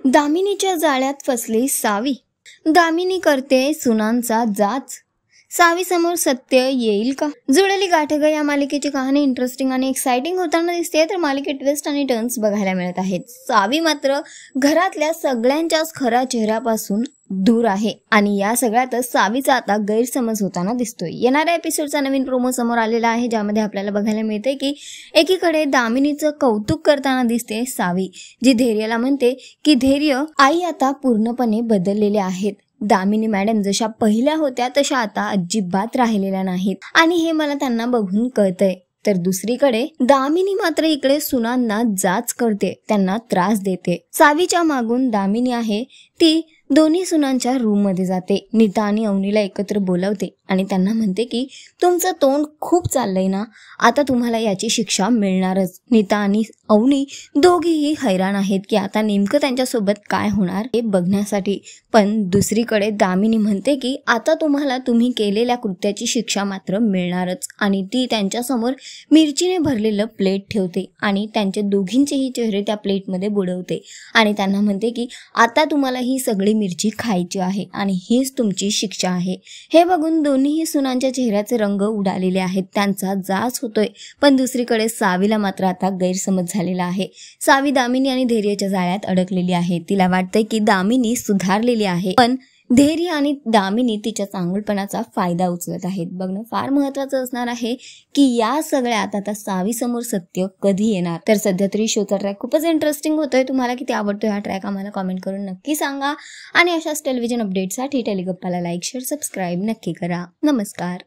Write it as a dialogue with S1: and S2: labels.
S1: दामिनीच्या जाळ्यात फसली सावी. दामिनी करते सुनांचा जाच. सावी समोर सत्य येईल का? जुळली गाठ ग या मालिकेची कहाणी इंटरेस्टिंग आणि एक्साइटिंग होताना दिसते, तर मालिकेत ट्विस्ट आणि टर्न्स बघायला मिळत आहेत. सावी मात्र घरातल्या सगळ्यांच्याच खऱ्या चेहऱ्यापासून दूर आहे आणि या सगळ्यातच सावीचा आता गैरसमज होताना दिसतोय. येणाऱ्या एपिसोडचा नवीन प्रोमो समोर आलेला आहे, ज्यामध्ये आपल्याला बघायला मिळते की एकीकडे दामिनीचं कौतुक करताना दिसते सावी, जी धैर्यला म्हणते की धैर्य, आई आता पूर्णपणे बदललेले आहेत. दामिनी मॅडम जशा पहिल्या होत्या तशा आता अजिबात राहिलेल्या नाहीत आणि हे मला त्यांना बघून कळतंय. तर दुसरीकडे दामिनी मात्र इकडे सुनांना जाच करते, त्यांना त्रास देते. सावीच्या मागून दामिनी आहे ती दोन्ही सुनांच्या रूम मध्ये जाते. नीता आणि अवनीला एकत्र बोलवते आणि त्यांना म्हणते की तुमचं तोंड खूप चाललंय ना, आता तुम्हाला याची शिक्षा मिळणारच. नीता आणि अवनी दोघीही हैराण आहेत की आता नेमकं त्यांच्यासोबत काय होणार हे बघण्यासाठी. पण दुसरीकडे दामिनी म्हणते की आता तुम्हाला तुम्ही केलेल्या कृत्याची शिक्षा मात्र मिळणारच आणि ती त्यांच्यासमोर मिरचीने भरलेलं प्लेट ठेवते आणि त्यांचे दोघींचेही चेहरे त्या प्लेटमध्ये बुडवते आणि त्यांना म्हणते की आता तुम्हाला ही सगळी मिरची खायची आहे आणि हीच तुमची शिक्षा आहे. हे बघून दोन्हीही सुनांच्या चेहऱ्याचे रंग उडालेले आहेत, त्यांचा जाच होतोय. पण दुसरीकडे सावीला मात्र आता गैरसमज झालेला आहे. सावी दामिनी आणि धैर्याच्या जाळ्यात अडकलेली आहे. तिला वाटतंय की दामिनी सुधारलेली आहे, पण धैर्य आणि दामिनी तिच्या चांगुलपणाचा फायदा उचलत आहेत. बघणं फार महत्वाचं असणार आहे की या सगळ्यात आता सावी समोर सत्य कधी येणार. तर सध्या तरी शोचा ट्रॅक खूपच इंटरेस्टिंग होतोय. तुम्हाला किती आवडतोय हा ट्रॅक आम्हाला कमेंट करून नक्की सांगा आणि अशाच टेलिव्हिजन अपडेटसाठी टेलिगप्पाला लाईक, शेअर, सबस्क्राईब नक्की करा. नमस्कार.